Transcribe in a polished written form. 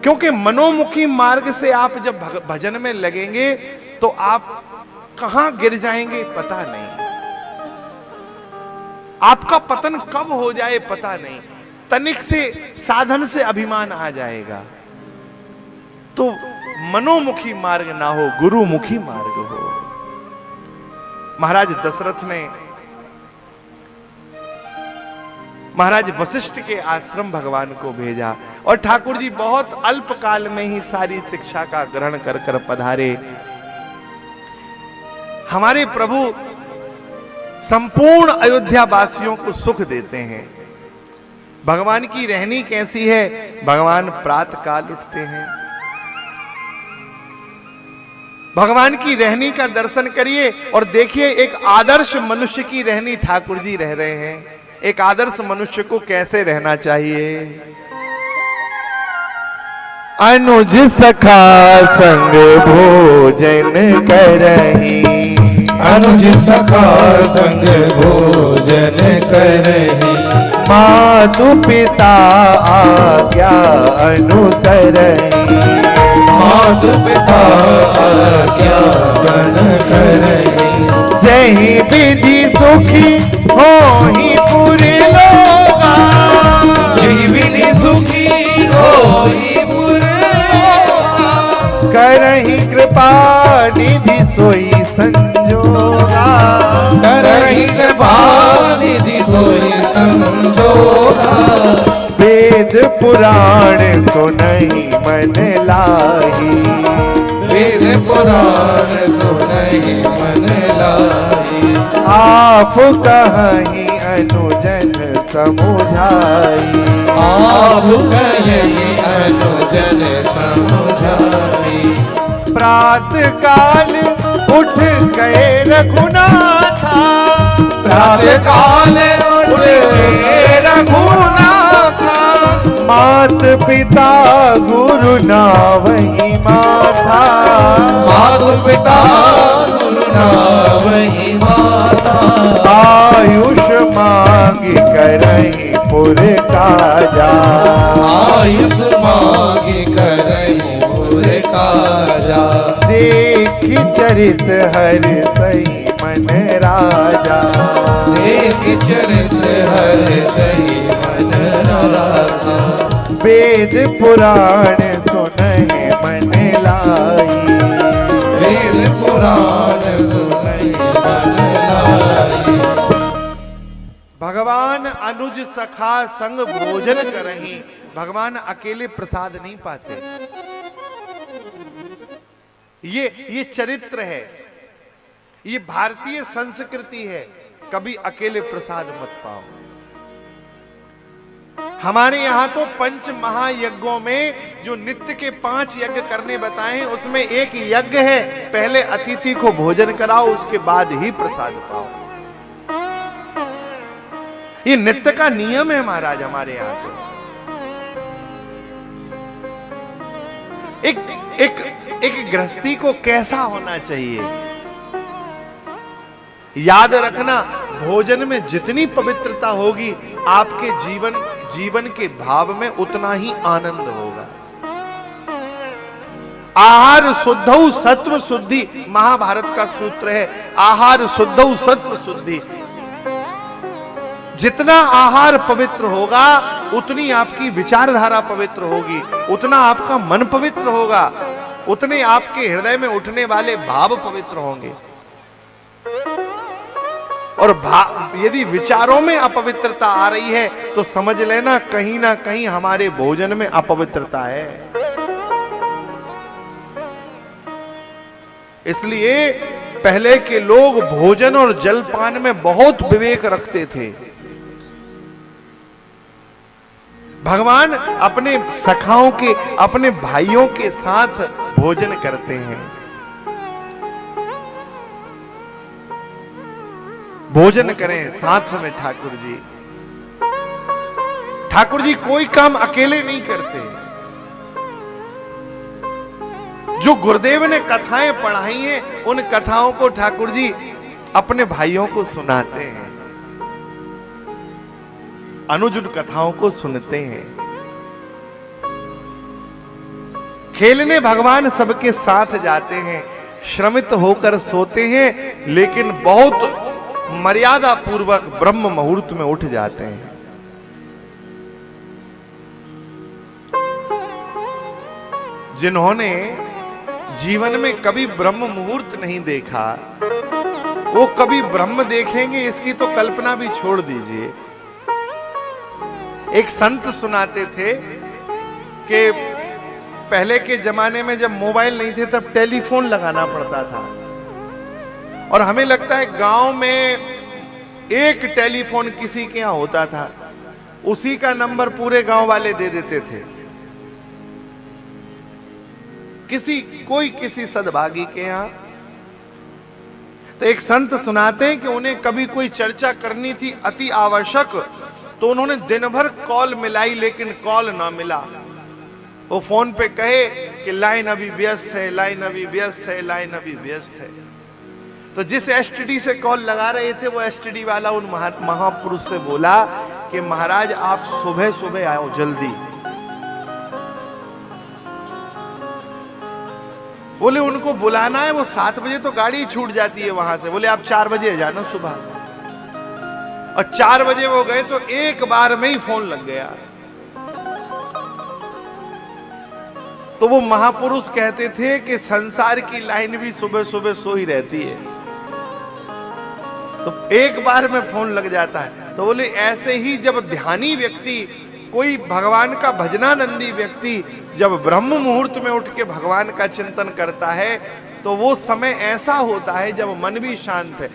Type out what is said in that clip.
क्योंकि मनोमुखी मार्ग से आप जब भजन में लगेंगे तो आप कहां गिर जाएंगे पता नहीं, आपका पतन कब हो जाए पता नहीं, तनिक से साधन से अभिमान आ जाएगा। तो मनोमुखी मार्ग ना हो, गुरुमुखी मार्ग हो। महाराज दशरथ ने महाराज वशिष्ठ के आश्रम भगवान को भेजा और ठाकुर जी बहुत अल्प काल में ही सारी शिक्षा का ग्रहण कर कर पधारे। हमारे प्रभु संपूर्ण अयोध्या वासियों को सुख देते हैं। भगवान की रहनी कैसी है? भगवान प्रातः काल उठते हैं। भगवान की रहनी का दर्शन करिए और देखिए एक आदर्श मनुष्य की रहनी ठाकुर जी रह रहे हैं। एक आदर्श मनुष्य को कैसे रहना चाहिए? अनुज सखा संग भोजन करही, अनुज सखा संग भोजन करही, मातु पिता आज्ञा अनुसरही, मातु पिता आज्ञा अनुसरही, जहि विधि सुखी होहि पुरि लोगा, जहि विधि सुखी होहि पुरि लोगा, करहि कृपा निधि सोई संजोगा, करहि कृपा निधि सोई संजोगा, वेद पुराण सुनहि मन लाही, वेद पुराण सुनहि मन लाही, आप कहि अनुजन समुझाई, आप कहि अनुजन समुझाई, प्रातः काल उठ गए रघुनाथा, प्रातः काल उठ गए रघुनाथा, मात पिता गुरु नावहि माथा, मातु पिता गुरु नावहि माता, आयुष मांगी करहि पुर काजा, आयुष मांगी करहि पुर काजा, देख चरित हर सही मन राजा, देख चरित हर सही मन राजा, वेद पुराण सुनहि मन लाई, वेद पुराण सुनहि मन लाई, भगवान अनुज सखा संग भोजन करही। भगवान अकेले प्रसाद नहीं पाते। ये चरित्र है, ये भारतीय संस्कृति है। कभी अकेले प्रसाद मत पाओ। हमारे यहां तो पंच महायज्ञों में जो नित्य के 5 यज्ञ करने बताए उसमें एक यज्ञ है, पहले अतिथि को भोजन कराओ उसके बाद ही प्रसाद पाओ। ये नित्य का नियम है महाराज हमारे यहां तो। एक गृहस्थी को कैसा होना चाहिए याद रखना। भोजन में जितनी पवित्रता होगी आपके जीवन के भाव में उतना ही आनंद होगा। आहार शुद्धौ सत्व शुद्धि महाभारत का सूत्र है। आहार शुद्धौ सत्व शुद्धि। जितना आहार पवित्र होगा उतनी आपकी विचारधारा पवित्र होगी, उतना आपका मन पवित्र होगा, उतने आपके हृदय में उठने वाले भाव पवित्र होंगे। और यदि विचारों में अपवित्रता आ रही है तो समझ लेना कहीं ना कहीं हमारे भोजन में अपवित्रता है। इसलिए पहले के लोग भोजन और जलपान में बहुत विवेक रखते थे। भगवान अपने सखाओं के, अपने भाइयों के साथ भोजन करते हैं। भोजन करें साथ में ठाकुर जी। ठाकुर जी कोई काम अकेले नहीं करते। जो गुरुदेव ने कथाएं पढ़ाई हैं उन कथाओं को ठाकुर जी अपने भाइयों को सुनाते हैं। अनुज उन कथाओं को सुनते हैं। खेलने भगवान सबके साथ जाते हैं, श्रमित होकर सोते हैं, लेकिन बहुत मर्यादा पूर्वक ब्रह्म मुहूर्त में उठ जाते हैं। जिन्होंने जीवन में कभी ब्रह्म मुहूर्त नहीं देखा, वो कभी ब्रह्म देखेंगे इसकी तो कल्पना भी छोड़ दीजिए। एक संत सुनाते थे कि पहले के जमाने में जब मोबाइल नहीं थे तब टेलीफोन लगाना पड़ता था, और हमें लगता है गांव में एक टेलीफोन किसी के यहां होता था, उसी का नंबर पूरे गांव वाले दे देते थे। कोई किसी सद्भागी के यहां। तो एक संत सुनाते हैं कि उन्हें कभी कोई चर्चा करनी थी अति आवश्यक, तो उन्होंने दिन भर कॉल मिलाई लेकिन कॉल ना मिला। वो फोन पे कहे कि लाइन अभी व्यस्त है, लाइन अभी व्यस्त है, लाइन अभी व्यस्त है। तो जिस एसटीडी से कॉल लगा रहे थे वो एसटीडी वाला उन महापुरुष से बोला कि महाराज आप सुबह सुबह आओ जल्दी। बोले उनको बुलाना है, वो 7 बजे तो गाड़ी छूट जाती है वहां से। बोले आप 4 बजे जाना सुबह। और 4 बजे वो गए तो एक बार में ही फोन लग गया। तो वो महापुरुष कहते थे कि संसार की लाइन भी सुबह सुबह सो ही रहती है, तो एक बार में फोन लग जाता है। तो बोले ऐसे ही जब ध्यानी व्यक्ति, कोई भगवान का भजनानंदी व्यक्ति जब ब्रह्म मुहूर्त में उठ के भगवान का चिंतन करता है, तो वो समय ऐसा होता है जब मन भी शांत है।